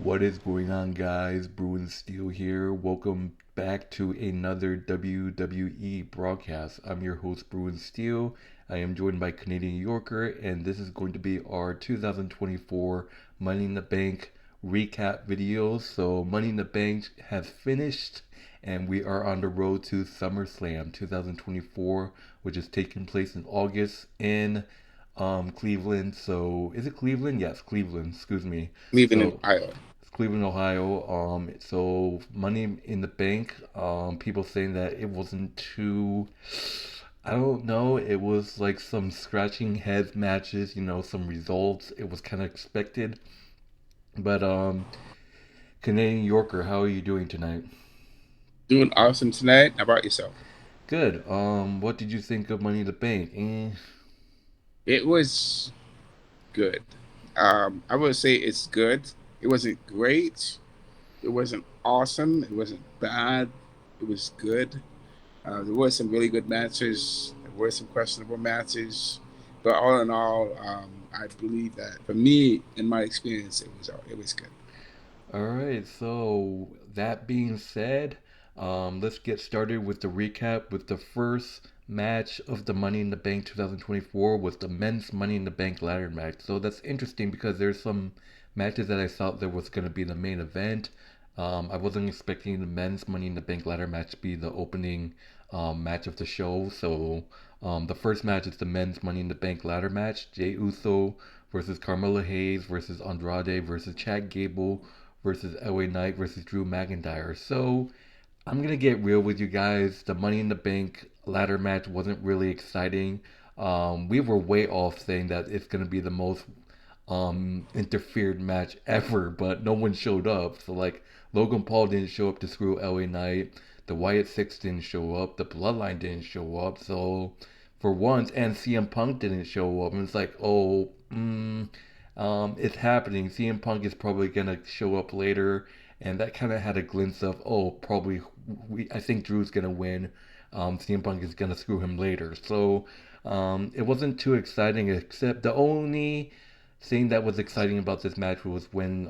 What is going on, guys? Bruin Steel here. Welcome back to another WWE broadcast. I'm your host, Bruin Steel. I am joined by Canadian Yorker, and this is going to be our 2024 Money in the Bank recap video. So, Money in the Bank has finished, and we are on the road to SummerSlam 2024, which is taking place in August in Cleveland. So, is it Cleveland? Yes, Cleveland. Excuse me. Leaving in So, Ohio. Cleveland, Ohio. So Money in the Bank. People saying that it wasn't too. I don't know. It was like some scratching head matches. Some results. It was kind of expected. But Canadian Yorker, how are you doing tonight? Doing awesome tonight. How about yourself? Good. What did you think of Money in the Bank? It was good. I would say it's good. It wasn't great. It wasn't awesome. It wasn't bad. It was good. There were some really good matches. There were some questionable matches, but all in all, I believe that for me, in my experience, it was good. All right, so that being said, let's get started with the recap with the first match of the Money in the Bank 2024 was the men's Money in the Bank ladder match. So that's interesting because there's some matches that I thought there was going to be the main event. I wasn't expecting the men's Money in the Bank ladder match to be the opening match of the show. So the first match is the men's Money in the Bank ladder match: Jey Uso versus Carmelo Hayes versus Andrade versus Chad Gable versus LA Knight versus Drew McIntyre. So I'm gonna get real with you guys. The Money in the Bank ladder match wasn't really exciting. We were way off saying that it's gonna be the most interfered match ever, but no one showed up. So like Logan Paul didn't show up to screw LA Knight. The Wyatt Six didn't show up. The Bloodline didn't show up. So for once, and CM Punk didn't show up. And it's like, oh, it's happening. CM Punk is probably gonna show up later, and that kind of had a glimpse of, oh, probably I think Drew's gonna win. CM Punk is gonna screw him later. So it wasn't too exciting, except the only thing that was exciting about this match was when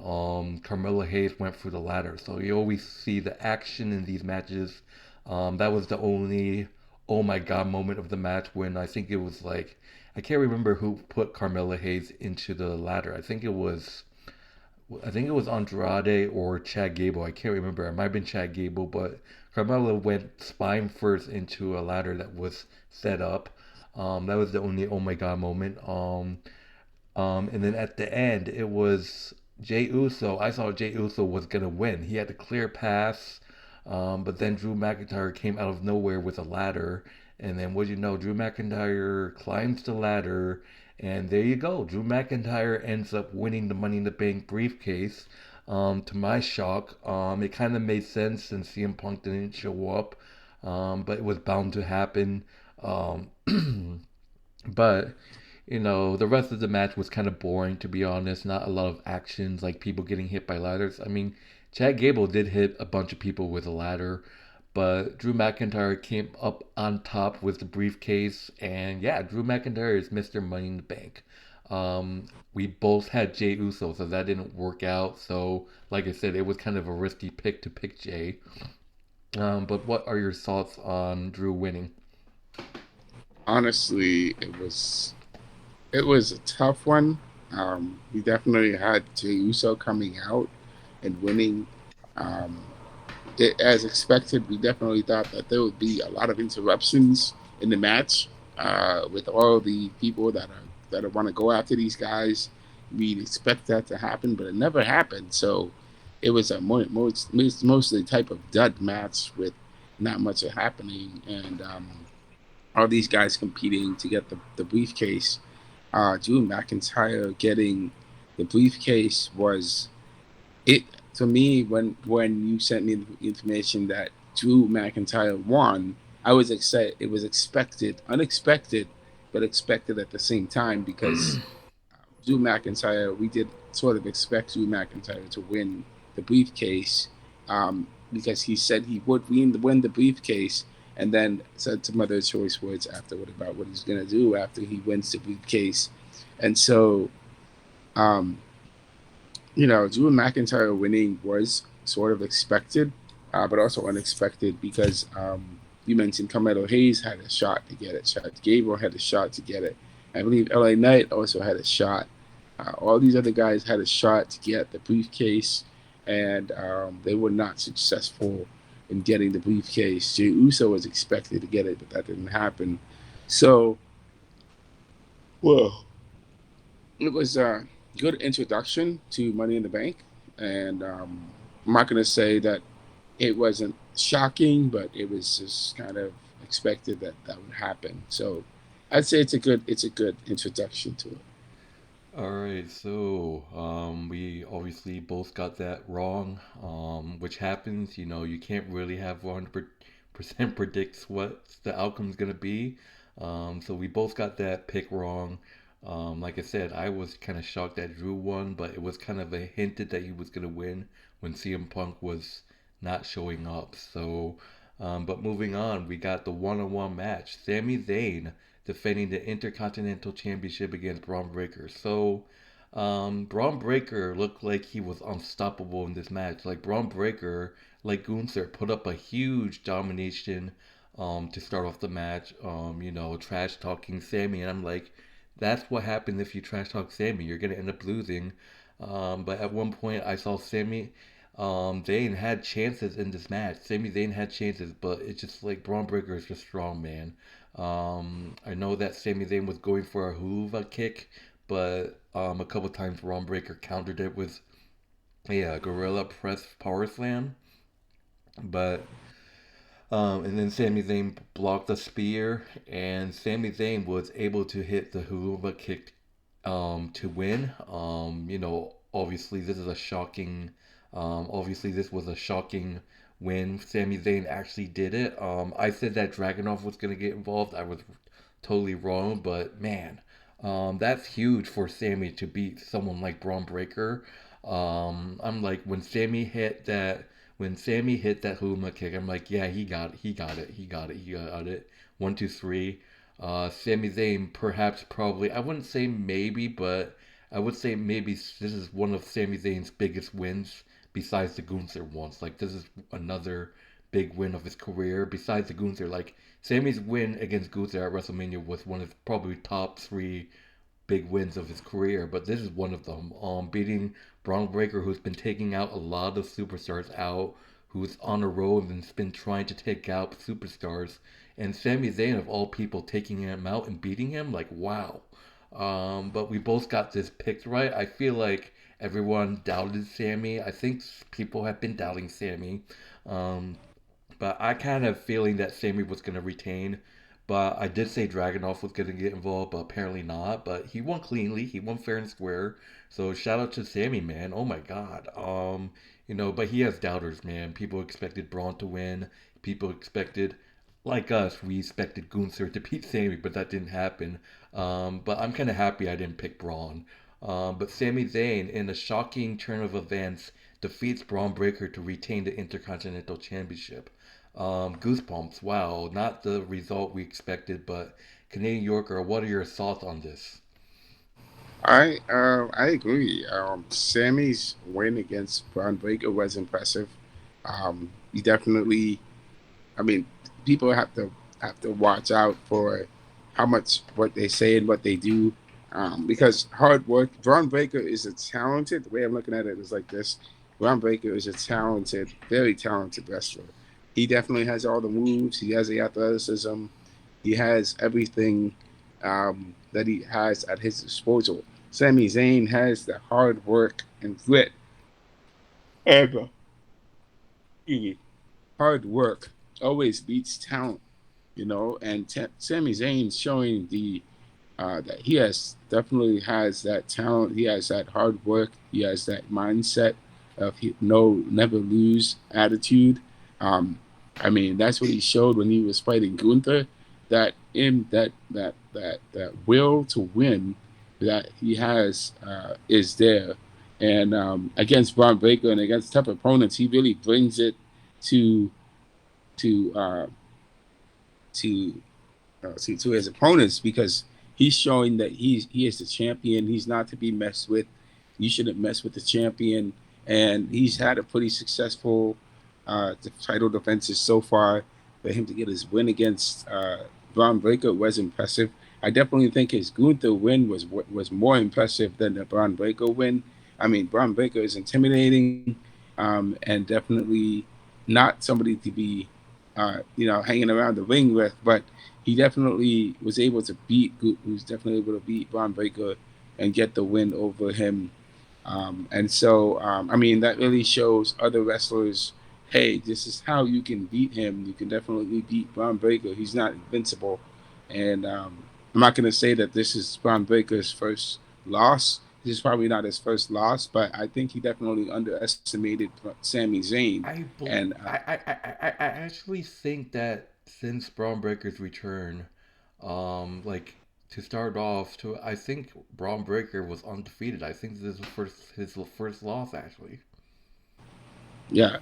Carmelo Hayes went through the ladder. So you always see the action in these matches. That was the only oh my god moment of the match when I think it was like I can't remember who put Carmelo Hayes into the ladder. I think it was Andrade or Chad Gable. I can't remember. It might have been Chad Gable, but Carmelo went spine first into a ladder that was set up. That was the only oh my god moment. And then at the end, it was Jey Uso. I thought Jey Uso was gonna win. He had a clear pass, but then Drew McIntyre came out of nowhere with a ladder. And then what do you know? Drew McIntyre climbs the ladder, and there you go. Drew McIntyre ends up winning the Money in the Bank briefcase. To my shock, it kind of made sense since CM Punk didn't show up, but it was bound to happen. Um, But the rest of the match was kind of boring, to be honest. Not a lot of actions, like people getting hit by ladders. I mean, Chad Gable did hit a bunch of people with a ladder, but Drew McIntyre came up on top with the briefcase, and yeah, Drew McIntyre is Mr. Money in the Bank. We both had Jey Uso, so that didn't work out. So, like I said, it was kind of a risky pick to pick Jey. But what are your thoughts on Drew winning? Honestly, it was a tough one. We definitely had Jey Uso coming out and winning. Um, as expected, we definitely thought that there would be a lot of interruptions in the match with all the people that want to go after these guys. We'd expect that to happen, but it never happened. So it was a mostly type of dud match with not much happening, and all these guys competing to get the briefcase. Drew McIntyre getting the briefcase was it to me when you sent me the information that Drew McIntyre won. I was excited. It was expected, unexpected, but expected at the same time because Drew McIntyre. We did sort of expect Drew McIntyre to win the briefcase because he said he would win the briefcase, and then said some other choice words afterward about what he's gonna do after he wins the briefcase, and so um, Drew McIntyre winning was sort of expected, but also unexpected because you mentioned Carmelo Hayes had a shot to get it. Gable had a shot to get it. I believe LA Knight also had a shot. All these other guys had a shot to get the briefcase, and they were not successful in getting the briefcase. Jey Uso was expected to get it, but that didn't happen. So, well, it was a good introduction to Money in the Bank, and I'm not going to say that it wasn't shocking, but it was just kind of expected that that would happen. So, I'd say it's a good introduction to it. All right, so we obviously both got that wrong, which happens. You can't really have 100% predicts what the outcome's gonna be. So we both got that pick wrong. Like I said, I was kind of shocked that Drew won, but it was kind of a hinted that he was gonna win when CM Punk was not showing up. So, but moving on, we got the one-on-one match. Sami Zayn defending the Intercontinental Championship against Bron Breakker. So, Bron Breakker looked like he was unstoppable in this match. Like Bron Breakker, like Gunther, put up a huge domination to start off the match. Trash talking Sammy, and I'm like, that's what happens if you trash talk Sammy. You're gonna end up losing. But at one point, I saw Sammy. Zayn had chances in this match. Sami Zayn had chances, but it's just like Braun Breaker is just strong, man. I know that Sami Zayn was going for a hoover kick, but a couple times Braun Breaker countered it with a gorilla press power slam. But and then Sami Zayn blocked the spear, and Sami Zayn was able to hit the hoover kick to win. Obviously this is a shocking. Obviously this was a shocking win. Sami Zayn actually did it. I said that Dragunov was gonna get involved. I was totally wrong, but man, that's huge for Sami to beat someone like Braun Breaker. I'm like when Sammy hit that Huma kick, I'm like, yeah, he got it. One, two, three. Sami Zayn, perhaps, probably, I wouldn't say maybe, but I would say maybe this is one of Sami Zayn's biggest wins besides the Gunther ones. Like, this is another big win of his career besides the Gunther. Like, Sammy's win against Gunther at WrestleMania was one of probably top three big wins of his career, but this is one of them. Beating Bron Breakker, who's been taking out a lot of superstars out, who's on a road and's been trying to take out superstars, and Sami Zayn of all people taking him out and beating him, like wow. But we both got this picked right. I feel like everyone doubted Sammy. I think people have been doubting Sammy. Um, but I kind of feeling that Sammy was going to retain. But I did say Dragunov was going to get involved, but apparently not. But he won cleanly. He won fair and square. So shout out to Sammy, man. Oh my God. But he has doubters, man. People expected Braun to win. People expected, like us, we expected Gunther to beat Sammy, but that didn't happen. But I'm kind of happy I didn't pick Braun. But Sami Zayn, in a shocking turn of events, defeats Braun Breaker to retain the Intercontinental Championship. Goosebumps. Wow, not the result we expected, but Canadian Yorker, what are your thoughts on this? I agree. Sammy's win against Bron Breakker was impressive. He definitely. I mean, people have to watch out for how much what they say and what they do, because hard work. Bron Breakker is a talented. The way I'm looking at it is like this: Bron Breakker is a talented, very talented wrestler. He definitely has all the moves. He has the athleticism. He has everything that he has at his disposal. Sami Zayn has the hard work and grit. Ever. Hard work always beats talent, and Sami Zayn showing the that he has definitely has that talent. He has that hard work. He has that mindset of never lose attitude. Um, I mean, that's what he showed when he was fighting Gunther. That in that will to win that he has is there, and against Braun Breaker and against tough opponents, he really brings it to to uh, to to his opponents because he's showing that he is the champion. He's not to be messed with. you shouldn't mess with the champion. And he's had a pretty successful title defenses so far. For him to get his win against Bron Breakker was impressive. I definitely think his Gunther win was more impressive than the Bron Breakker win. I mean, Bron Breakker is intimidating, and definitely not somebody to be, hanging around the ring with. But he definitely was able to who's definitely able to beat Bron Breakker and get the win over him. I mean, that really shows other wrestlers, hey, this is how you can beat him. You can definitely beat Bron Breakker. He's not invincible. And I'm not going to say that this is Bron Breakker's first loss. This is probably not his first loss, but I think he definitely underestimated Sami Zayn. I, bel And I actually think that since Braun Breaker's return, like to start off, to I think Braun Breaker was undefeated. I think this was his first loss actually. yeah,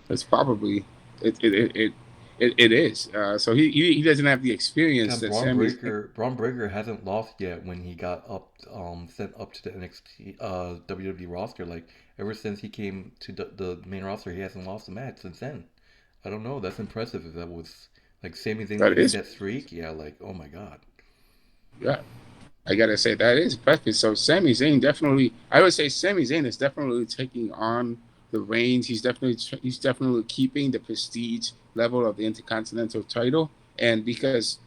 it's probably it is. So he doesn't have the experience And that Sammy's. Braun Breaker hasn't lost yet when he got sent up to the NXT WWE roster. Like ever since he came to the main roster, he hasn't lost a match since then. I don't know. That's impressive. If that was like Sami Zayn That ending is, that streak, yeah. Like oh my god. yeah. I gotta say that is impressive. So Sami Zayn definitely, I would say Sami Zayn is definitely taking on the reins. He's definitely keeping the prestige level of the Intercontinental title, and because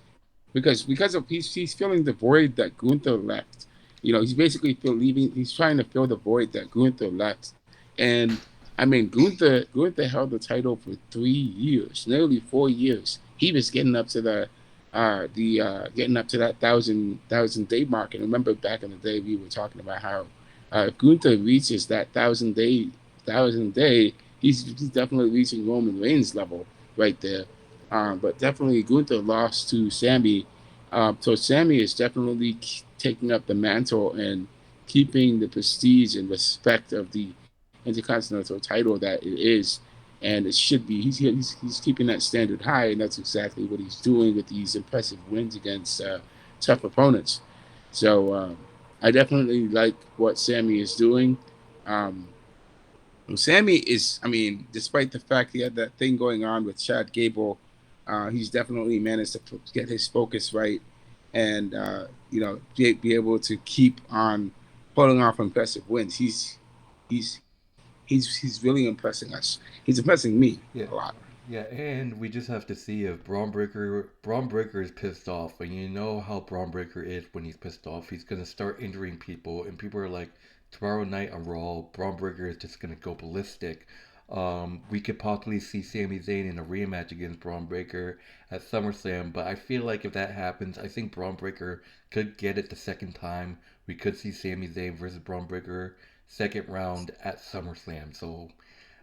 of he's filling the void that Gunther left. He's basically leaving. He's trying to fill the void that Gunther left, and I mean Gunther held the title for 3 years, nearly 4 years. He was getting up to getting up to that thousand day mark. And remember back in the day we were talking about how if Gunther reaches that thousand day, he's definitely reaching Roman Reigns level right there. But definitely Gunther lost to Sami. So Sami is definitely taking up the mantle and keeping the prestige and respect of the Intercontinental title that it is, and it should be. He's keeping that standard high, and that's exactly what he's doing with these impressive wins against tough opponents. So I definitely like what Sami is doing. Um, Sami is, I mean, despite the fact he had that thing going on with Chad Gable, he's definitely managed to get his focus right, and be able to keep on pulling off impressive wins. He's he's really impressing us. He's impressing me Yeah, a lot. yeah, and we just have to see if Braun Breaker is pissed off. And you know how Braun Breaker is when he's pissed off. He's gonna start injuring people, and people are like, tomorrow night on Raw, Braun Breaker is just gonna go ballistic. We could possibly see Sami Zayn in a rematch against Braun Breaker at SummerSlam, but I feel like if that happens, I think Braun Breaker could get it the second time. We could see Sami Zayn versus Braun Breaker second round at SummerSlam. So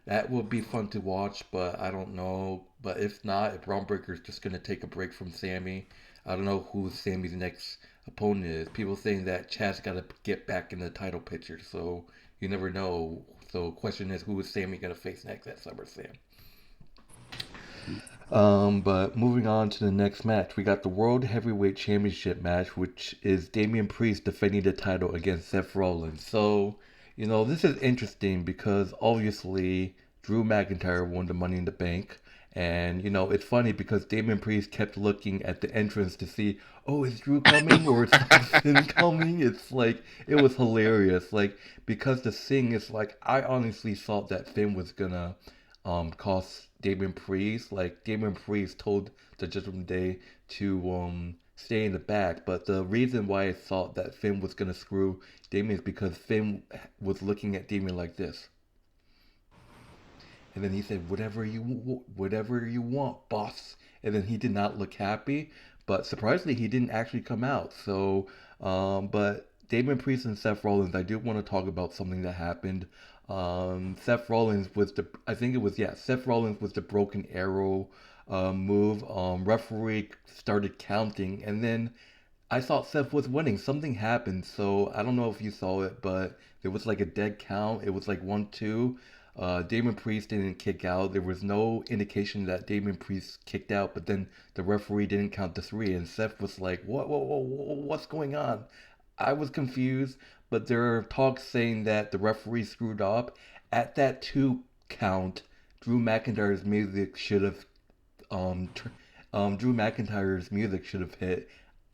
that will be fun to watch, but I don't know. But if not, if Braun Breaker is just going to take a break from Sammy, I don't know who Sammy's next opponent is. People saying that Chad's got to get back in the title picture, so you never know. So question is, who is Sammy going to face next at SummerSlam? But moving on to the next match, we got the World Heavyweight Championship match, which is Damian Priest defending the title against Seth Rollins. So, this is interesting because obviously Drew McIntyre won the Money in the Bank. And, it's funny because Damian Priest kept looking at the entrance to see, oh, is Drew coming or is Finn coming? It's like, it was hilarious. Like, because the thing is, like, I honestly thought that Finn was gonna cost Damian Priest. Like Damian Priest told the Judgment Day to stay in the back, but the reason why I thought that Finn was gonna screw Damian is because Finn was looking at Damian like this, and then he said, whatever you want, boss." And then he did not look happy, but surprisingly, he didn't actually come out. So, but Damian Priest and Seth Rollins, I do want to talk about something that happened. Seth Rollins was I think it was, yeah, Seth Rollins was the broken arrow move. Referee started counting, and then I thought Seth was winning. Something happened, so I don't know if you saw it, but there was like a dead count. It was like 1-2. Damon Priest didn't kick out. There was no indication that Damon Priest kicked out, but then the referee didn't count the three, and Seth was like, "What's going on?" I was confused, but there are talks saying that the referee screwed up. At that 2 count, Drew McIntyre's music should have Drew McIntyre's music should have hit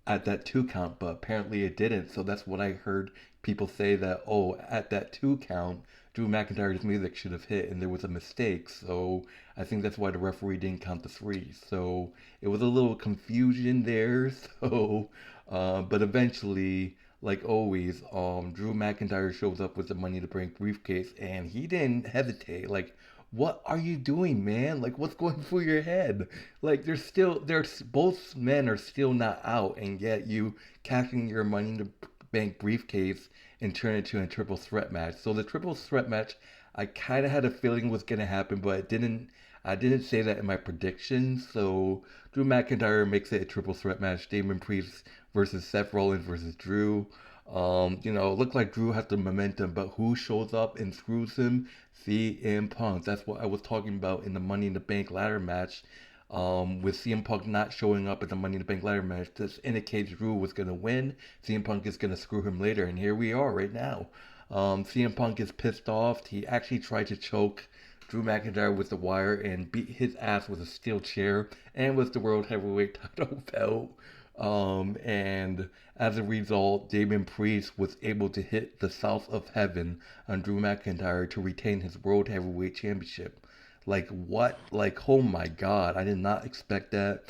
at that 2 count, but apparently it didn't. So that's what I heard people say, that oh, at that 2 count, Drew McIntyre's music should have hit, and there was a mistake. So I think that's why the referee didn't count the three. So it was a little confusion there. So, but eventually, like always, Drew McIntyre shows up with the Money to Bank briefcase, and he didn't hesitate. Like, what are you doing, man? Like, what's going through your head? Like, there's both men are still not out, and yet you cashing your Money in the Bank briefcase and turn it into a triple threat match. So the triple threat match, I kind of had a feeling was gonna happen, but it didn't. I didn't say that in my predictions. So Drew McIntyre makes it a triple threat match: Damian Priest versus Seth Rollins versus Drew. It looked like Drew had the momentum, but who shows up and screws him? CM Punk. That's what I was talking about in the Money in the Bank ladder match. With CM Punk not showing up at the Money in the Bank ladder match, this indicates Drew was going to win. CM Punk is going to screw him later, and here we are right now. CM Punk is pissed off. He actually tried to choke Drew McIntyre with the wire and beat his ass with a steel chair and with the World Heavyweight title belt. And as a result, Damian Priest was able to hit the South of Heaven on Drew McIntyre to retain his World Heavyweight Championship. Like what? Like, oh my God, I did not expect that.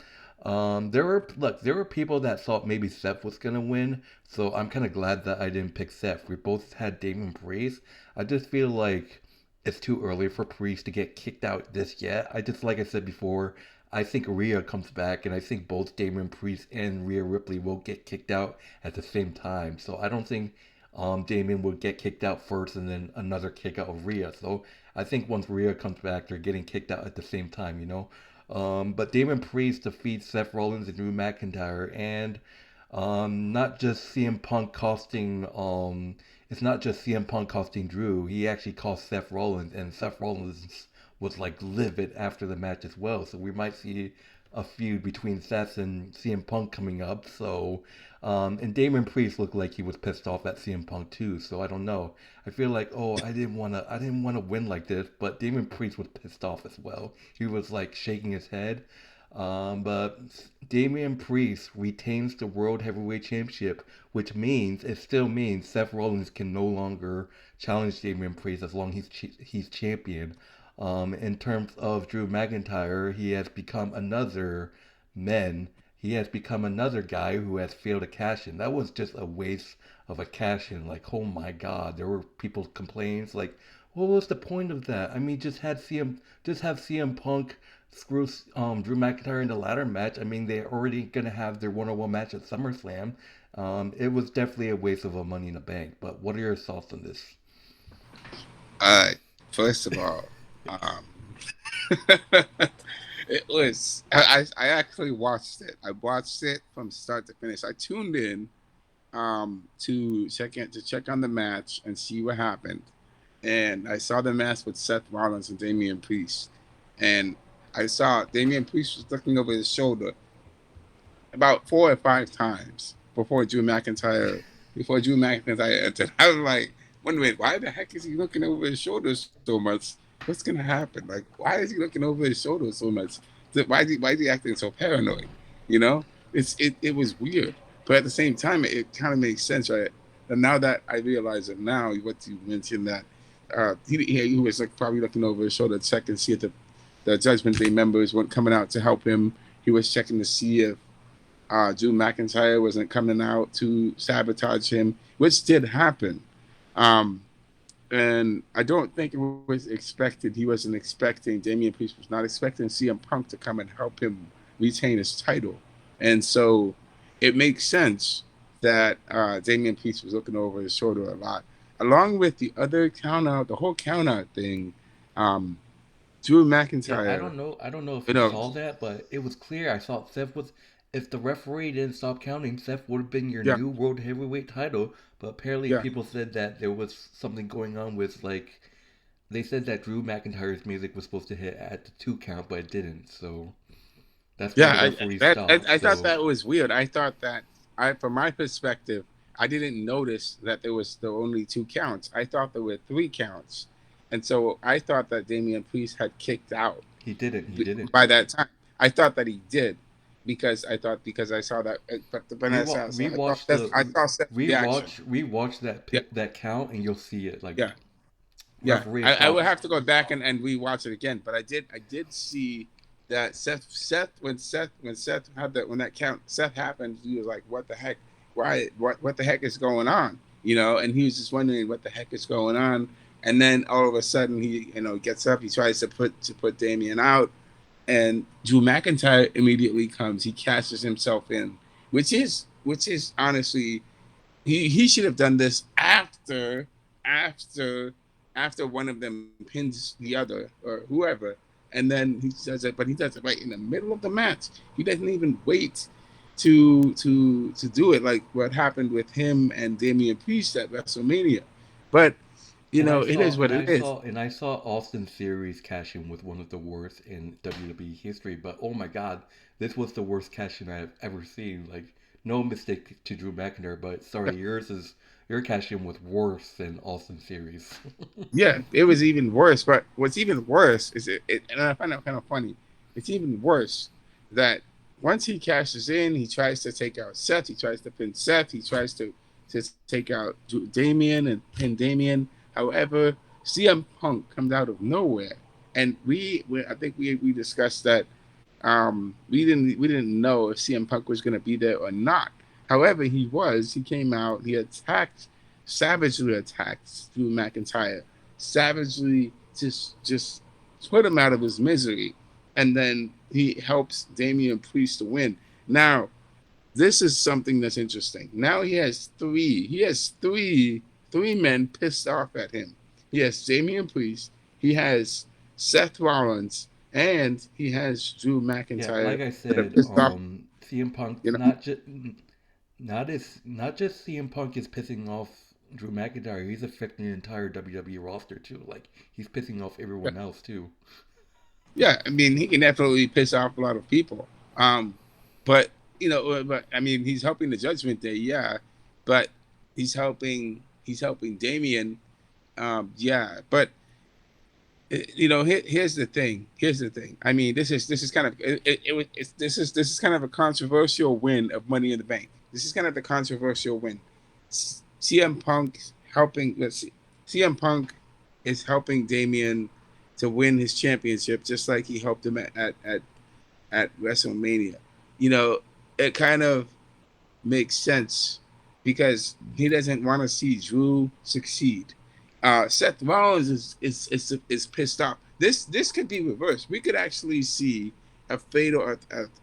There were people that thought maybe Seth was gonna win, so I'm kind of glad that I didn't pick Seth. We both had Damian Priest. I just feel like it's too early for Priest to get kicked out this yet. Like I said before, I think Rhea comes back, and I think both Damian Priest and Rhea Ripley will get kicked out at the same time. So I don't think Damian will get kicked out first and then another kick out of Rhea. So I think once Rhea comes back, they're getting kicked out at the same time, you know? But Damian Priest defeats Seth Rollins and Drew McIntyre, and not just CM Punk costing it's not just CM Punk costing Drew. He actually cost Seth Rollins, and Seth Rollins was like livid after the match as well. So we might see a feud between Seth and CM Punk coming up. So, and Damian Priest looked like he was pissed off at CM Punk too. So I don't know. I feel like, oh, I didn't wanna win like this, but Damian Priest was pissed off as well. He was like shaking his head. But Damian Priest retains the World Heavyweight Championship, which means it still means Seth Rollins can no longer challenge Damian Priest as long as he's champion. In terms of Drew McIntyre, man. He has become another guy who has failed to cash in. That was just a waste of a cash in. Like, oh my God, there were people complaining like, what was the point of that? I mean, just have CM Punk screw Drew McIntyre in the ladder match. I mean, they're already gonna have their one-on-one match at SummerSlam. It was definitely a waste of a Money in the Bank. But what are your thoughts on this? First of all, um, it was. I actually watched it. I watched it from start to finish. I tuned in to check on the match and see what happened. And I saw the match with Seth Rollins and Damian Priest. And I saw Damian Priest was looking over his shoulder about 4 or 5 times before Drew McIntyre entered. I was like, wait, why the heck is he looking over his shoulder so much? What's gonna happen? Like, why is he looking over his shoulder so much? Why is he acting so paranoid? You know, it was weird, but at the same time, it kind of makes sense, right? And now that I realize it now, what you mentioned that he was like probably looking over his shoulder to check and see if the Judgment Day members weren't coming out to help him. He was checking to see if Drew McIntyre wasn't coming out to sabotage him, which did happen. And I don't think it was expected. He wasn't expecting, Damian Priest was not expecting CM Punk to come and help him retain his title. And so it makes sense that Damian Priest was looking over his shoulder a lot. Along with the other the whole count out thing, Drew Yeah, McIntyre, I don't know if you you know, saw that, but it was clear. I thought Seth was. If the referee didn't stop counting, Seth would have been your yeah, new World Heavyweight title. But apparently, yeah, people said that there was something going on with, like, they said that Drew McIntyre's music was supposed to hit at the 2 count, but it didn't. So that's why the yeah. referee stopped. I thought So that was weird. I thought that from my perspective, I didn't notice that there was the only 2 counts. I thought there were 3 counts, and so I thought that Damian Priest had kicked out He didn't. He didn't. by that time. I thought that he did because I saw that, but Rewatch the I saw Seth's reaction. rewatch that Yeah, that count, and you'll see it. Like yeah, yeah. referee I would stopped. have to go back and rewatch it again, but I did see that Seth had that when that count Seth happened, he was like, "What the heck? Why? What the heck is going on?" And he was just wondering what the heck is going on. And then all of a sudden, he gets up, he tries to put Damian out, and Drew McIntyre immediately comes. He cashes himself in, which is honestly, he should have done this after after one of them pins the other or whoever, and then he does it. But he does it right in the middle of the match. He doesn't even wait to do it like what happened with him and Damian Priest at WrestleMania. But it is what it is. I saw Austin Theory's cash in with one of the worst in WWE history. But oh my God, this was the worst cash in I've ever seen. Like no mistake to Drew McIntyre, but sorry, your cash in was worse than Austin Theory's. Yeah, it was even worse. But what's even worse is and I find that kind of funny. It's even worse that once he cashes in, he tries to take out Seth. He tries to pin Seth. He tries to take out Damian and pin Damian. However, CM Punk comes out of nowhere, and I think we discussed that we didn't know if CM Punk was going to be there or not. However, he was. He came out. He savagely attacked Drew McIntyre, savagely just put him out of his misery, and then he helps Damian Priest to win. Now, this is something that's interesting. Now he has three men pissed off at him. He has Damian Priest, he has Seth Rollins, and he has Drew Yeah, McIntyre like I that are said, pissed off. CM Punk You know, not just CM Punk is pissing off Drew McIntyre, he's affecting the entire WWE roster too. Like he's pissing off everyone else too. yeah. I mean, he can definitely piss off a lot of people. But but I mean, he's helping the Judgment Day, yeah. But he's helping Damian, yeah. But here's the thing. Here's the thing. I mean, this is kind of this is kind of a controversial win of Money in the Bank. This is kind of the controversial win. CM Punk helping. Let's see. CM Punk is helping Damian to win his championship, just like he helped him at WrestleMania. You know, it kind of makes sense because he doesn't want to see Drew succeed. Seth Rollins is pissed off. This could be reversed. We could actually see a fatal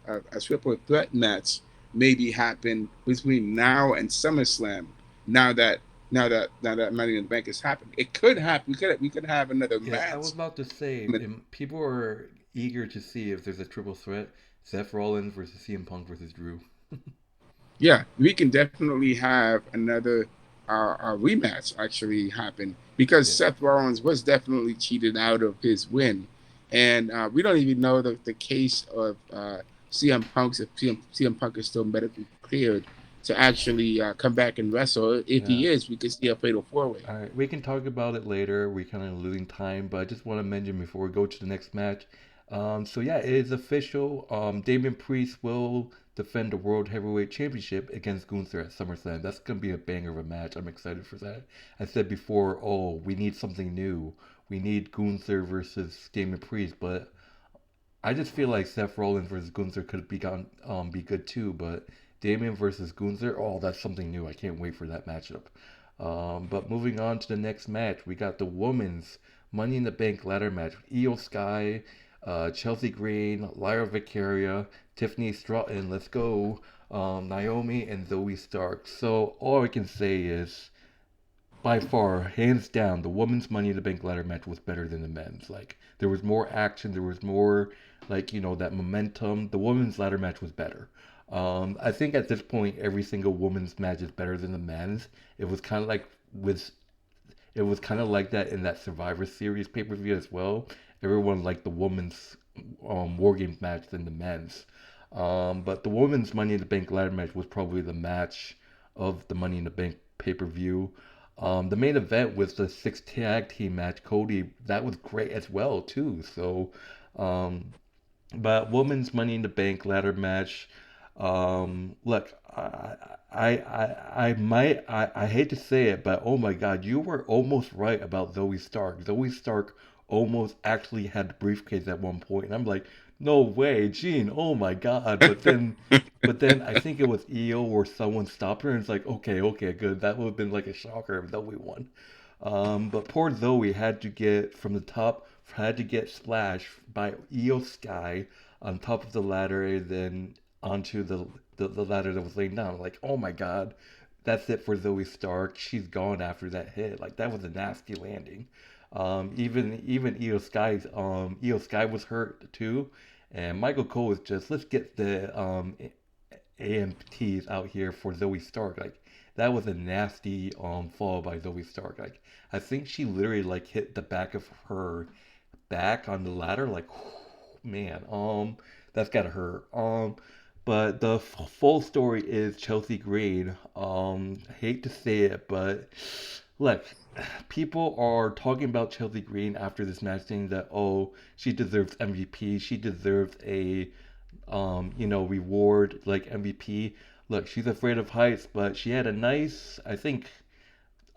a triple threat match maybe happen between now and SummerSlam. Now that Money in the Bank has happened, it could happen. We could have another Yeah, I was match. about to say, people are eager to see if there's a triple threat: Seth Rollins versus CM Punk versus Drew. Yeah, we can definitely have another rematch actually happen because Yeah. Seth Rollins was definitely cheated out of his win, and we don't even know the case of CM Punk if CM Punk is still medically cleared to actually come back and wrestle. If Yeah. he is, we could see a fatal 4-way. All right, we can talk about it later. We're kind of losing time, but I just want to mention before we go to the next match. So yeah, it is official. Damian Priest will defend the World Heavyweight Championship against Gunther at SummerSlam. That's gonna be a banger of a match. I'm excited for that. I said before, oh, we need something new. We need Gunther versus Damian Priest, but I just feel like Seth Rollins versus Gunther could be good too, but Damian versus Gunther, oh, that's something new. I can't wait for that matchup. But moving on to the next match, we got the women's Money in the Bank ladder match. Io Sky, Chelsea Green, Lyra Vicaria, Tiffany Stratton. Let's go. Naomi and Zoe Stark. So all I can say is by far, hands down, the women's Money in the Bank ladder match was better than the men's. Like there was more action, there was more that momentum. The women's ladder match was better. I think at this point, every single women's match is better than the men's. It was kind of like with it was kind of like that in that Survivor Series pay per view as well. Everyone liked the women's War Games match than the men's. But the women's Money in the Bank ladder match was probably the match of the Money in the Bank pay-per-view. The main event was the six tag team match. Cody, that was great as well too. So, um, but women's Money in the Bank ladder match. Look, I hate to say it, but oh my God, you were almost right about Zoe Stark. Zoe Stark almost actually had the briefcase at one point, and I'm like, no way, Gene, oh my God. But then I think it was Io or someone stopped her, and it's like, okay, okay, good. That would have been like a shocker if Zoe won. But poor Zoe had to get from the top, had to get splashed by Io Sky on top of the ladder and then onto the ladder that was laying down. Like, oh my God, that's it for Zoe Stark. She's gone after that hit. Like that was a nasty landing. Even Io Sky was hurt too, and Michael Cole was just let's get the AMTs out here for Zoe Stark. Like that was a nasty fall by Zoe Stark. Like I think she literally like hit the back of her back on the ladder. Like man, that's gotta hurt. But the full story is Chelsea Green. I hate to say it, but look, people are talking about Chelsea Green after this match, saying that oh, she deserves MVP, she deserves a reward like MVP. Look, she's afraid of heights, but she had a nice, I think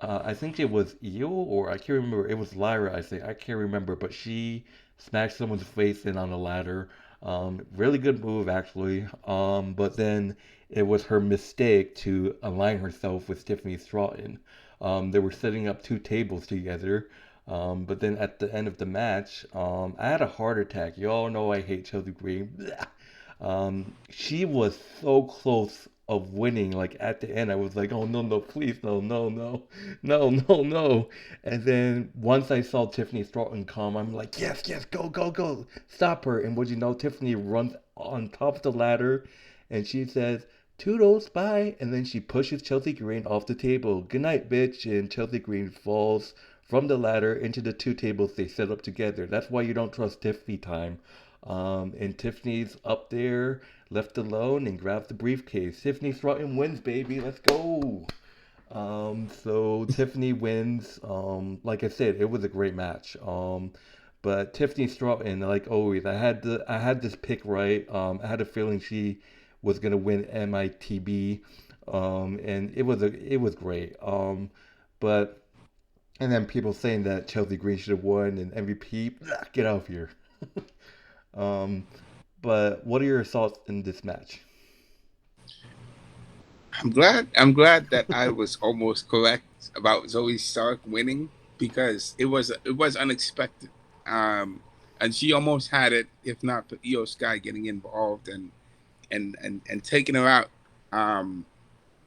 it was Io or I can't remember. It was Lyra, I think. I can't remember, but she smashed someone's face in on a ladder. Really good move actually. But then it was her mistake to align herself with Tiffany Stratton. They were setting up two tables together. But then at the end of the match, I had a heart attack. You all know I hate Chelsea Green. She was so close of winning. Like at the end, I was like, "Oh no, no, please, no, no, no, no, no, no!" And then once I saw Tiffany Stratton come, I'm like, "Yes, yes, go, go, go, stop her!" And what you know, Tiffany runs on top of the ladder, and she says, "Toodles, bye!" And then she pushes Chelsea Green off the table. Good night, bitch! And Chelsea Green falls from the ladder into the two tables they set up together. That's why you don't trust Tiffany time. And Tiffany's up there, left alone, and grabs the briefcase. Tiffany Stratton wins, baby. Let's go. So Tiffany wins. Like I said, it was a great match. But Tiffany Stratton, like always, I had this pick right. I had a feeling she was gonna win MITB. And it was great. But and then people saying that Chelsea Green should have won and MVP. Get out of here. Um, but what are your thoughts in this match? I'm glad that I was almost correct about Zoe Stark winning because it was unexpected. Um, and she almost had it if not for Io Sky getting involved and taking her out. Um,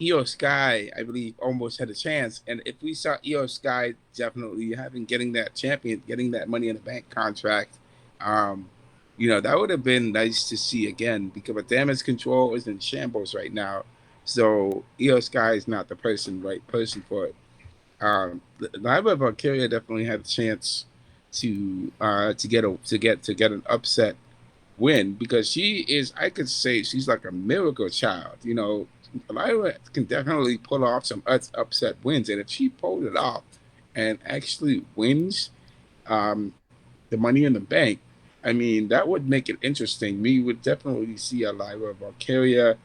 Io Sky, I believe, almost had a chance. And if we saw Io Sky definitely having getting that champion, getting that Money in the Bank contract, um, that would have been nice to see again because but damage control is in shambles right now. So Io Sky is not the right person for it. Lima Valkyria definitely had a chance to get an upset win because she is, I could say, she's like a miracle child. Lyra can definitely pull off some upset wins, and if she pulled it off and actually wins um, the Money in the Bank, I mean that would make it interesting. We would definitely see a Lyra Valkyria.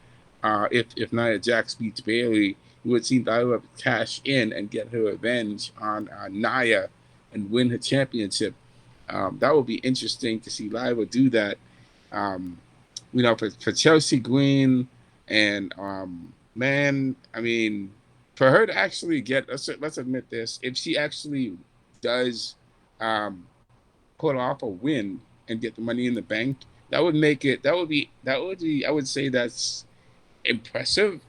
If Nia Jax beats Bayley, we would see Lyra cash in and get her revenge on Nia and win her championship. That would be interesting to see Lyra do that. Um, for Chelsea Green and man, I mean, for her to actually get let's admit this, if she actually does um, pull off a win and get the Money in the Bank, that would make it. That would be. I would say that's impressive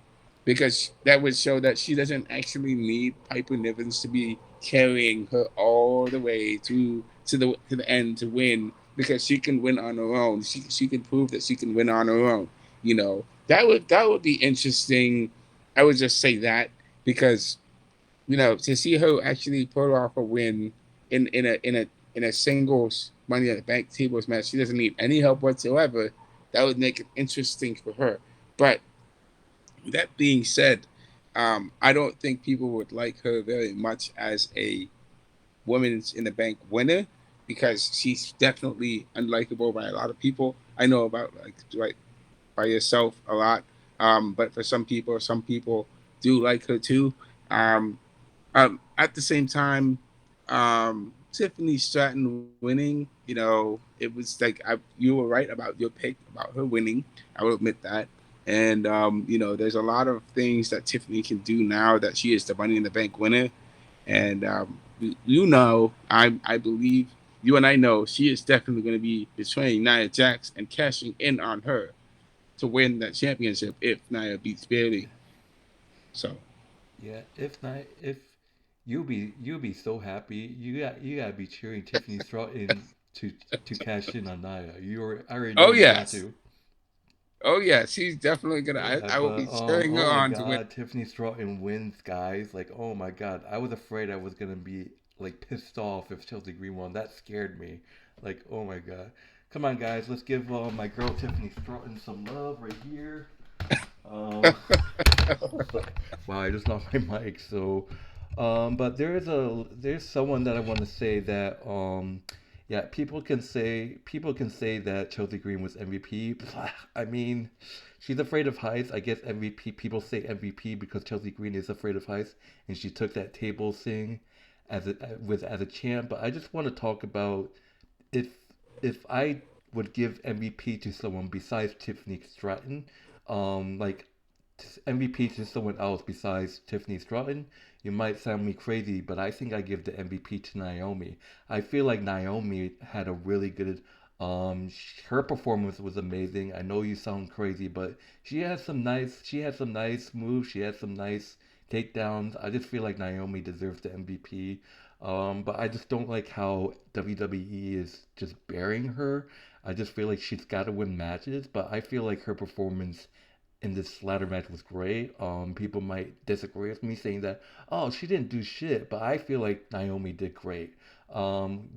because that would show that she doesn't actually need Piper Nivens to be carrying her all the way to the end to win because she can win on her own. She can prove that she can win on her own. That would be interesting. I would just say that because to see her actually pull off a win in a singles Money in the Bank tables match, she doesn't need any help whatsoever. That would make it interesting for her. But that being said, I don't think people would like her very much as a Women's in the Bank winner because she's definitely unlikable by a lot of people. I know about like right by yourself a lot, but for some people do like her too. Um, at the same time, Tiffany Stratton winning, it was like you were right about your pick about her winning. I will admit that. And there's a lot of things that Tiffany can do now that she is the Money in the Bank winner. And I believe you and I know she is definitely going to be betraying Nia Jax and cashing in on her to win that championship if Nia beats Bayley. So Yeah, if not, if you'll be so happy. You gotta be cheering Tiffany Stratton to cash in on Nia. I already know oh you got yes, to. oh yeah, she's definitely gonna. Yeah, I will but be cheering her oh my on to win. God, Tiffany Stratton wins, guys. Like, oh my God, I was afraid I was gonna be like pissed off if Chelsea Green won. That scared me. Like, oh my God. Come on, guys, let's give my girl Tiffany Stratton some love right here. Um, wow, I just knocked my mic. So, but there's someone that I want to say that yeah, people can say that Chelsea Green was MVP. I mean, she's afraid of heights. I guess MVP. People say MVP because Chelsea Green is afraid of heights, and she took that table thing as a champ. But I just want to talk about if if I would give MVP to someone besides Tiffany Stratton, like MVP to someone else besides Tiffany Stratton, you might sound me crazy, but I think I give the MVP to Naomi. I feel like Naomi had a really good. Her performance was amazing. I know you sound crazy, but she had some nice moves. She had some nice takedowns. I just feel like Naomi deserves the MVP. But I just don't like how WWE is just burying her. I just feel like she's got to win matches, but I feel like her performance in this ladder match was great. People might disagree with me saying that, oh, she didn't do shit, but I feel like Naomi did great.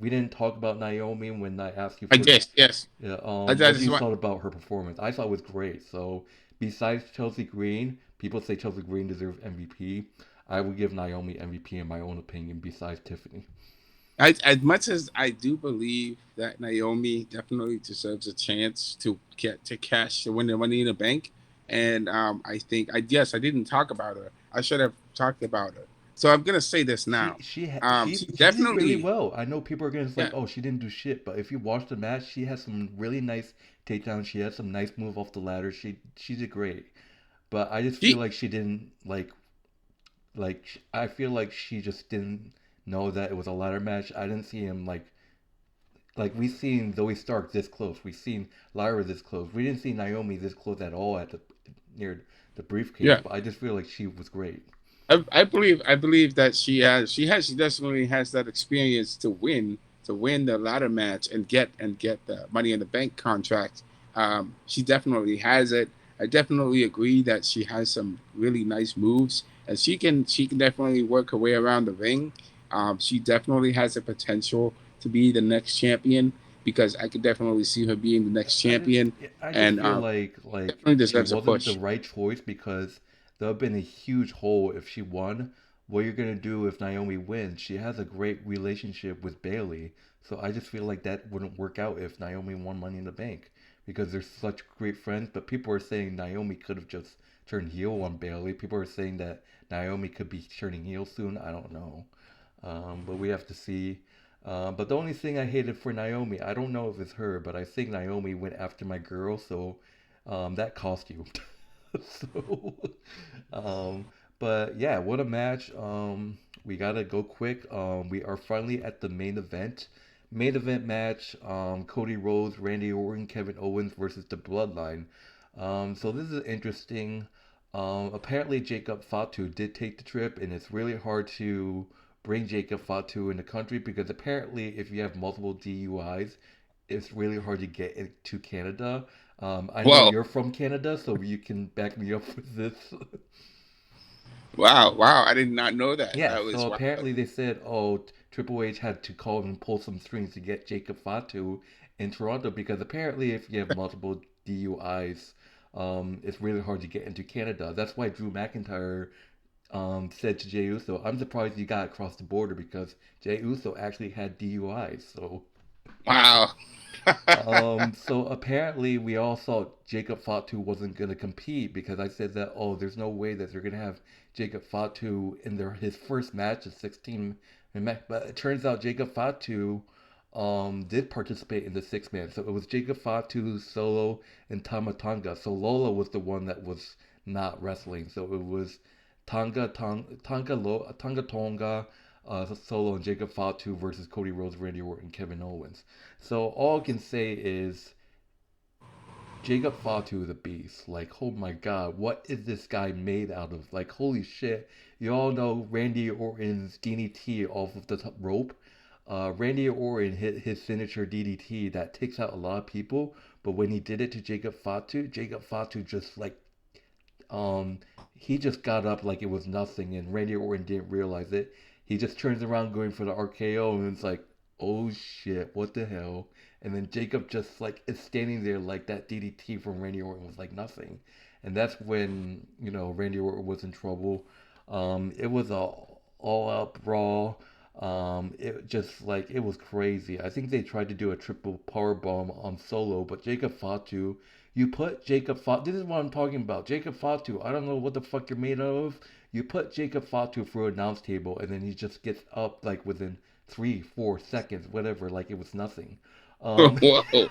We didn't talk about Naomi when I asked you I for, guess yes. yeah, I what do just you want. thought about her performance? I thought it was great. So besides Chelsea Green, people say Chelsea Green deserves MVP. I would give Naomi MVP in my own opinion. Besides Tiffany. As much as I do believe that Naomi definitely deserves a chance to get to cash to win the Money in the Bank, and I think I didn't talk about her. I should have talked about her. So I'm gonna say this She now. she ha- She she did really definitely, well. I know people are gonna say like, yeah. oh, she didn't do shit, but if you watch the match, she has some really nice takedowns. She had some nice move off the ladder. She did great, but I just feel She like she didn't I feel like she just didn't know that it was a ladder match. I didn't see him like we seen Zoe Stark this close. We seen Lyra this close. We didn't see Naomi this close at all at the near the briefcase. yeah. But I just feel like she was great. I believe that she definitely has that experience to win the ladder match and get the Money in the Bank contract. She definitely has it. I definitely agree that she has some really nice moves, and she can definitely work her way around the ring. She definitely has the potential to be the next champion because I could definitely see her being the next I just champion, I just and feel like definitely she deserves a wasn't the push. right choice because there would have been a huge hole if she won. What you're gonna do if Naomi wins? She has a great relationship with Bayley, so I just feel like that wouldn't work out if Naomi won Money in the Bank because they're such great friends. But people are saying Naomi could have just turned heel on Bayley. People are saying that Naomi could be turning heel soon. I don't know. But we have to see. But the only thing I hated for Naomi, I don't know if it's her, but I think Naomi went after my girl, so that cost you. so, um, but yeah, what a match. We gotta go quick. We are finally at the main event. Main event match. Cody Rhodes, Randy Orton, Kevin Owens versus the Bloodline. So this is interesting. Apparently Jacob Fatu did take the trip, and it's really hard to bring Jacob Fatu in the country because apparently if you have multiple DUIs, it's really hard to get into Canada. I know Well, you're from Canada, so you can back me up with this. wow, I did not know that. Yeah, That so was wow. apparently they said, oh, Triple H had to call and pull some strings to get Jacob Fatu in Toronto because apparently if you have multiple DUIs, it's really hard to get into Canada. That's why Drew McIntyre said to Jey Uso, "I'm surprised you got across the border because Jey Uso actually had DUIs." Wow. So apparently we all thought Jacob Fatu wasn't gonna compete because I said that there's no way that they're gonna have Jacob Fatu in his first match of 16 match, but it turns out Jacob Fatu did participate in the six man. So it was Jacob Fatu, Solo, and Tama Tonga. So Lola was the one that was not wrestling. So it was Tonga Tonga, Solo, and Jacob Fatu versus Cody Rhodes, Randy Orton, Kevin Owens. So all I can say is Jacob Fatu is a beast. Like, oh my god, what is this guy made out of? Like, holy shit. You all know Randy Orton's DDT off of the top rope. Randy Orton hit his signature DDT that takes out a lot of people, but when he did it to Jacob Fatu just like um he just got up like it was nothing, and Randy Orton didn't realize it. He just turns around going for the RKO, and it's like, oh shit, what the hell? And then Jacob just like is standing there like that DDT from Randy Orton was like nothing. And that's when, Randy Orton was in trouble. It was a all out brawl. It just like it was crazy. I think they tried to do a triple power bomb on Solo, but Jacob Fatu, you put Jacob Fatu. This is what I'm talking about. Jacob Fatu. I don't know what the fuck you're made of. You put Jacob Fatu through an announce table, and then he just gets up like within 3, 4 seconds, whatever, like it was nothing. Um, Whoa.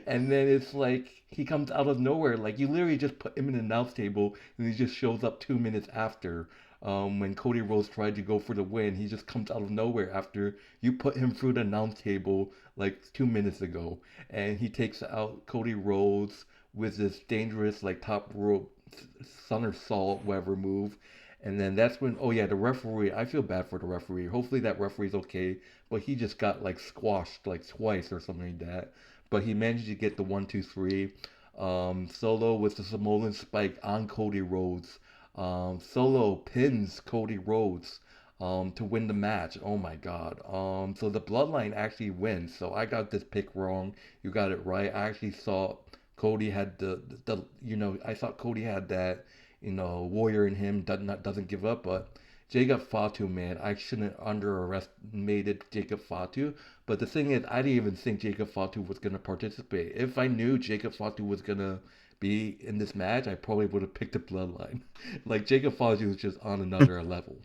and then it's like he comes out of nowhere. Like you literally just put him in an announce table, and he just shows up 2 minutes after. When Cody Rhodes tried to go for the win, he just comes out of nowhere after you put him through the announce table like 2 minutes ago, and he takes out Cody Rhodes with this dangerous like top rope somersault whatever move. And then that's when, oh yeah, the referee. I feel bad for the referee. Hopefully that referee's okay, but he just got like squashed like twice or something like that. But he managed to get the 1, 2, 3. Solo with the Samoan spike on Cody Rhodes. Solo pins Cody Rhodes to win the match. Oh my god. So the bloodline actually wins. So I got this pick wrong. You got it right. I actually saw Cody had I thought Cody had that, warrior in him doesn't give up, but Jacob Fatu, man, I shouldn't underestimated Jacob Fatu. But the thing is, I didn't even think Jacob Fatu was gonna participate. If I knew Jacob Fatu was gonna be in this match, I probably would have picked the bloodline. Like Jacob Fatu was just on another level.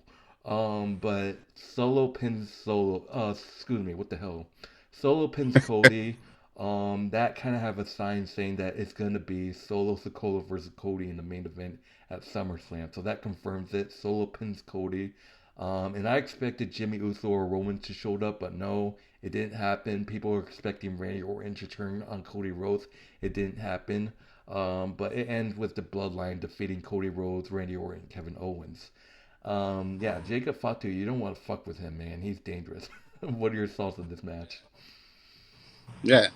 But Solo pins Solo. Excuse me, what the hell? Solo pins Cody. That kind of have a sign saying that it's gonna be Solo Sikoa versus Cody in the main event at SummerSlam. So that confirms it. Solo pins Cody. And I expected Jimmy Uso or Roman to show up, but no, it didn't happen. People were expecting Randy Orton to turn on Cody Rhodes. It didn't happen. But it ends with the Bloodline defeating Cody Rhodes, Randy Orton, and Kevin Owens. Yeah, Jacob Fatu, you don't want to fuck with him, man. He's dangerous. What are your thoughts on this match? Yeah.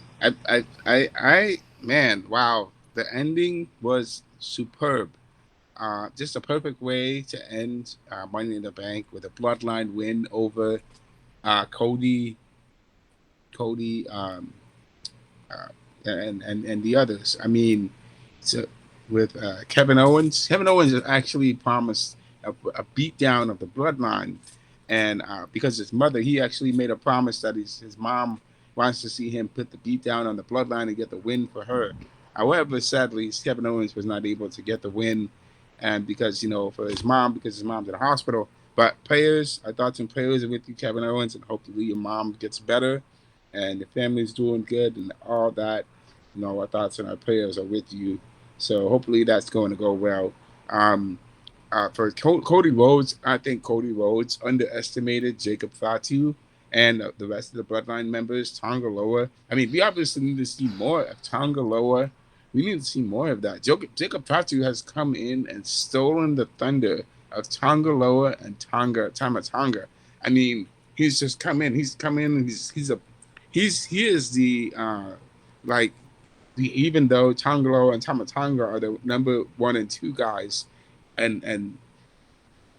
Man, wow. The ending was superb. Just a perfect way to end Money in the Bank with a bloodline win over Cody, Cody, uh, and the others. I mean, so with Kevin Owens, Kevin Owens actually promised a beatdown of the bloodline, and because his mother, he actually made a promise that his mom wants to see him put the beatdown on the bloodline and get the win for her. However, sadly, Kevin Owens was not able to get the win, and because for his mom, because his mom's in the hospital. But prayers, our thoughts and prayers are with you, Kevin Owens, and hopefully your mom gets better and the family's doing good and all that. Our thoughts and our prayers are with you. So hopefully that's going to go well. Um, for Cody Rhodes, I think Cody Rhodes underestimated Jacob Fatu and the rest of the Bloodline members, Tonga Loa. I mean, we obviously need to see more of Tonga Loa. We need to see more of that. Jacob Fatu has come in and stolen the thunder of Tonga Loa and Tama Tonga. I mean, he's just come in. He's come in. And he is the like even though Tonga Loa and Tama Tonga are the number 1 and 2 guys, and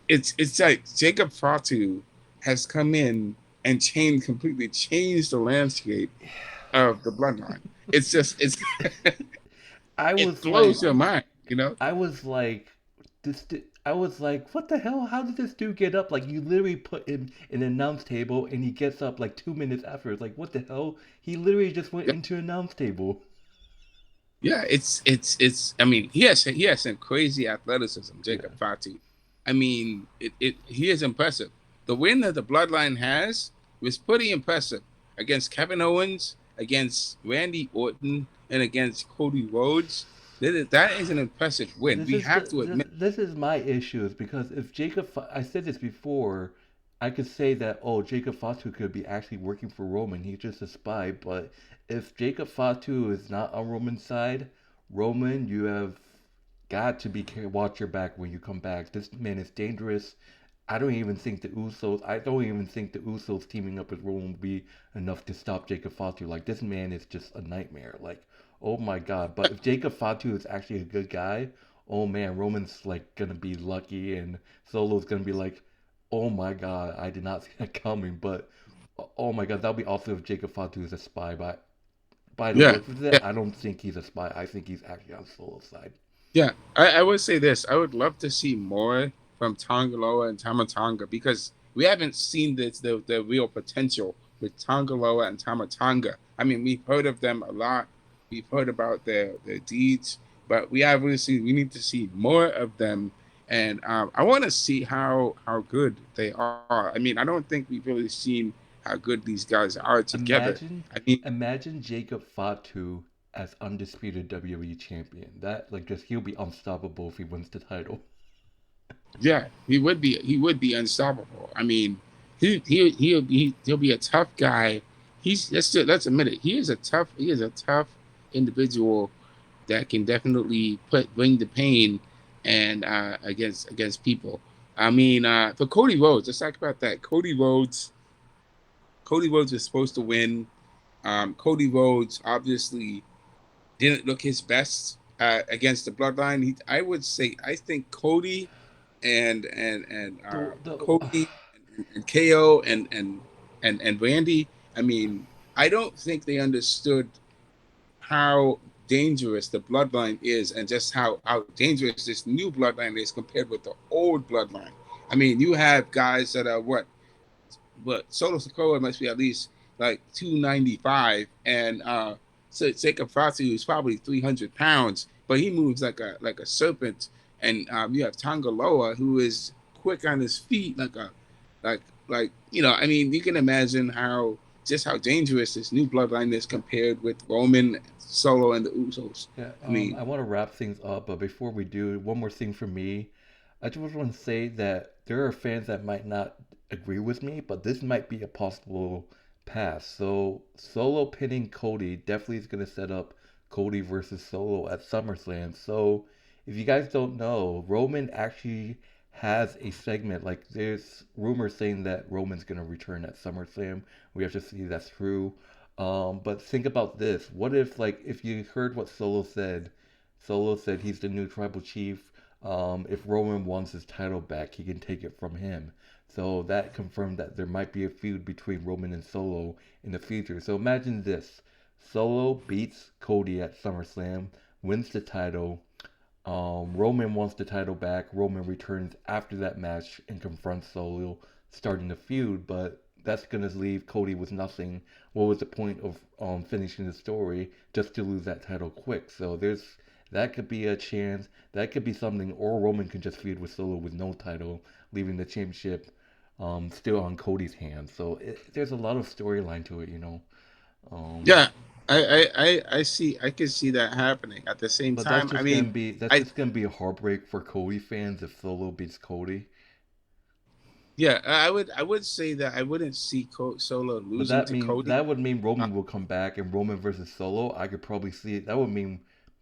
it's like Jacob Fatu has come in and completely changed the landscape of the bloodline. It's just I it was like, blows your mind. I was like, this. I was like, what the hell? How did this dude get up? Like, you literally put him in an announce table and he gets up like 2 minutes after. It's like, what the hell? He literally just went Yeah, into an announce table. yeah. It's. I mean, he has some crazy athleticism, Yeah. Jacob Fatu. I mean, he is impressive. The win that the Bloodline has was pretty impressive against Kevin Owens, against Randy Orton, and against Cody Rhodes. That is an impressive win. This We is have to admit. this is my issue is because if I said this before, I could say that oh Jacob Fatu could be actually working for Roman. He's just a spy. But if Jacob Fatu is not on Roman's side, Roman, you have got to watch your back when you come back. This man is dangerous. I don't even think the Usos teaming up with Roman will be enough to stop Jacob Fatu. Like this man is just a nightmare. Like oh my god. But if Jacob Fatu is actually a good guy, oh man, Roman's like gonna be lucky, and Solo's gonna be like, oh my god, I did not see that coming. But oh my god, that'll be awesome if Jacob Fatu is a spy. But by the Yeah, looks of it, yeah, I don't think he's a spy. I think he's actually on Solo's side. yeah. I would say this. I would love to see more from Tongaloa and Tamatonga because we haven't seen the real potential with Tongaloa and Tamatonga. I mean, we've heard of them a lot. We've heard about their deeds, but we need to see more of them. And I want to see how good they are. I mean, I don't think we've really seen how good these guys are together. Imagine, I mean, imagine Jacob Fatu as undisputed WWE champion. That like just he'll be unstoppable if he wins the title. yeah, he would be unstoppable. I mean, he'll be a tough guy. Let's admit it. He is a tough individual that can definitely bring the pain and against people. I mean, for Cody Rhodes, let's talk about that. Cody Rhodes was supposed to win. Cody Rhodes obviously didn't look his best against the Bloodline. I think Cody The Cody and KO and Randy. I mean, I don't think they understood how dangerous the bloodline is and just how dangerous this new bloodline is compared with the old bloodline. I mean, you have guys that are what Solo Sokoa must be at least like 295, and so Jacob Fatu is probably 300 pounds, but he moves like a serpent. And you have Tongaloa, who is quick on his feet, like I mean, you can imagine how dangerous this new bloodline is compared with Roman, Solo, and the Usos. Yeah, I mean, I want to wrap things up, but before we do, one more thing for me. I just want to say that there are fans that might not agree with me, but this might be a possible pass. So, Solo pinning Cody definitely is going to set up Cody versus Solo at SummerSlam. So, if you guys don't know, Roman actually has a segment. Like, there's rumors saying that Roman's going to return at SummerSlam. We have to see if that's true. But think about this. What if, like, if you heard what Solo said he's the new tribal chief. If Roman wants his title back, he can take it from him. So that confirmed that there might be a feud between Roman and Solo in the future. So imagine this. Solo beats Cody at SummerSlam, wins the title. Roman wants the title back. Roman returns after that match and confronts Solo, starting the feud. But that's gonna leave Cody with nothing. What was the point of finishing the story just to lose that title quick? So that could be a chance. That could be something. Or Roman could just feud with Solo with no title, leaving the championship still on Cody's hands. So there's a lot of storyline to it. Um, yeah, I see. I can see that happening. At the same but that's time, I just gonna mean, be that's I just gonna be a heartbreak for Cody fans if Solo beats Cody. yeah, I would say that I wouldn't see Solo But losing to Cody. that would mean Uh, Roman will come back and Roman versus Solo. I could probably see it. That would mean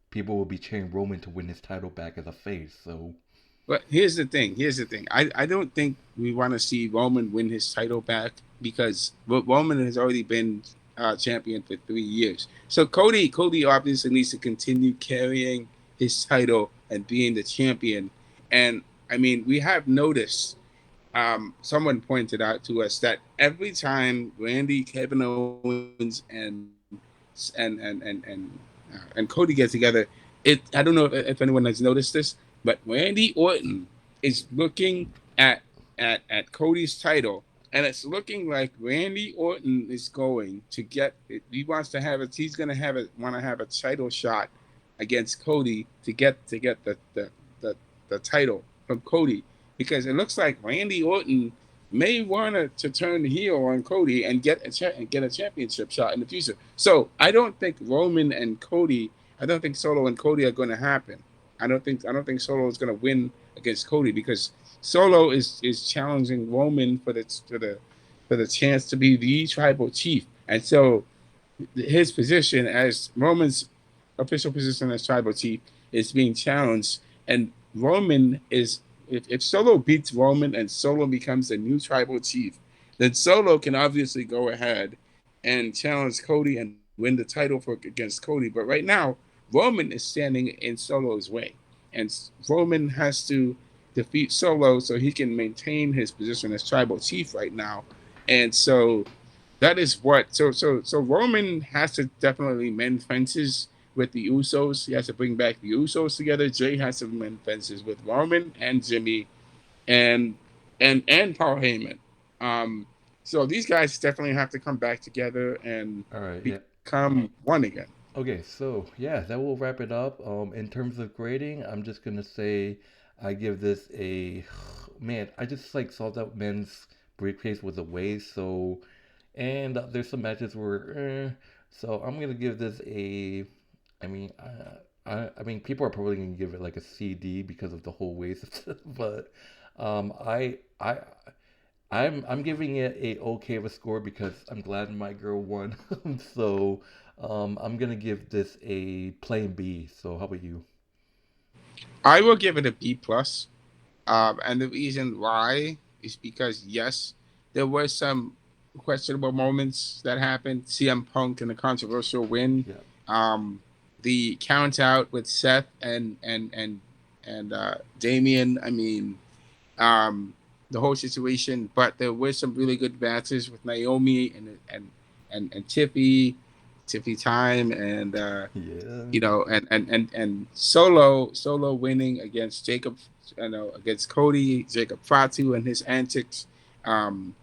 people will be cheering Roman to win his title back as a face. So But here's the thing. Here's the thing. I don't think we want to see Roman win his title back because Roman has already been champion for 3 years. So Cody obviously needs to continue carrying his title and being the champion. And I mean, we have noticed. Someone pointed out to us that every time Randy, Kevin Owens, and Cody get together, I don't know if anyone has noticed this, but Randy Orton is looking at Cody's title, and it's looking like Randy Orton is going to get. He wants to have it. He's going to have it. Want to have a title shot against Cody to get the the title from Cody, because it looks like Randy Orton may want to turn the heel on Cody and get a championship shot in the future. So I don't think Roman and Cody. I don't think Solo and Cody are going to happen. I don't think Solo is going to win against Cody, because Solo is challenging Roman for the chance to be the tribal chief, and so his position as Roman's official position as tribal chief is being challenged, and Roman is if Solo beats Roman and Solo becomes the new tribal chief, then Solo can obviously go ahead and challenge Cody and win the title for against Cody. But right now, Roman is standing in Solo's way, and Roman has to defeat Solo so he can maintain his position as tribal chief right now. And so that is what so Roman has to definitely mend fences with the Usos. He has to bring back the Usos together. Jey has to mend fences with Roman and Jimmy and and Paul Heyman. Um, so these guys definitely have to come back together and All right, yeah. become one again. Okay, so yeah, that will wrap it up. In terms of grading, I'm just gonna say I give this a man. I just like saw that men's briefcase was a waste. So, and there's some matches where, so I'm gonna give this a. I mean, I mean, people are probably gonna give it like a CD because of the whole waste, but I I'm giving it a okay of a score because I'm glad my girl won. So I'm gonna give this a plain B. So how about you? I will give it a B plus. And the reason why is because yes, there were some questionable moments that happened. CM Punk and the controversial win, Yeah. um, the count out with Seth and Damian. I mean, um, the whole situation. But there were some really good matches with Naomi and Tiffy Time, and Yeah. and Solo winning against Jacob, against Cody, Jacob Fatu and his antics. Um,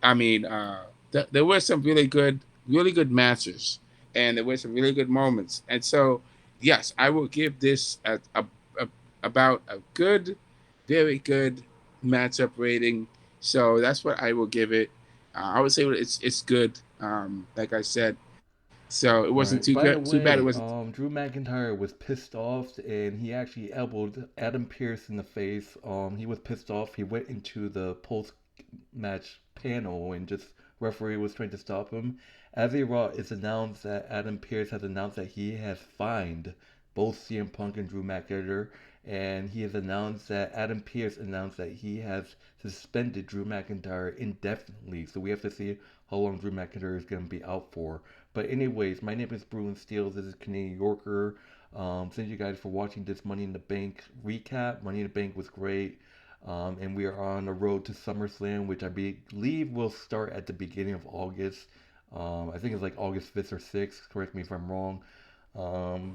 I mean, there were some really good matches, and there were some really good moments. And so, yes, I will give this a about a good, very good matchup rating. So that's what I will give it. I would say it's good. Like I said, so it All wasn't right. too By the good, too bad. It way, wasn't. Drew McIntyre was pissed off, and he actually elbowed Adam Pearce in the face. He was pissed off. He went into the post-match panel, and just referee was trying to stop him. As a Raw, it's announced that Adam Pearce has announced that he has fined both CM Punk and Drew McIntyre, and he has announced that Adam Pearce announced that he has suspended Drew McIntyre indefinitely. So we have to see how long Drew McIntyre is going to be out for. But anyways, my name is Bruin Steele. This is Canadian Yorker. Thank you guys for watching this Money in the Bank recap. Money in the Bank was great. And we are on the road to SummerSlam, which I believe will start at the beginning of August. I think it's like August 5th or 6th. Correct me if I'm wrong.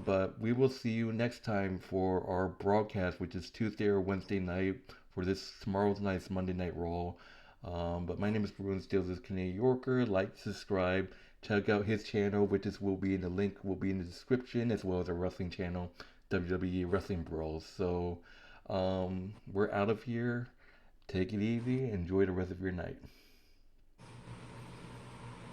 But we will see you next time for our broadcast, which is Tuesday or Wednesday night for this tomorrow's night's Monday Night Raw. But my name is Bruin Steele. This is Canadian Yorker. Like, subscribe. Check out his channel, which is will be in the link will be in the description, as well as a wrestling channel, WWE Wrestling Brawls. So we're out of here. Take it easy. Enjoy the rest of your night.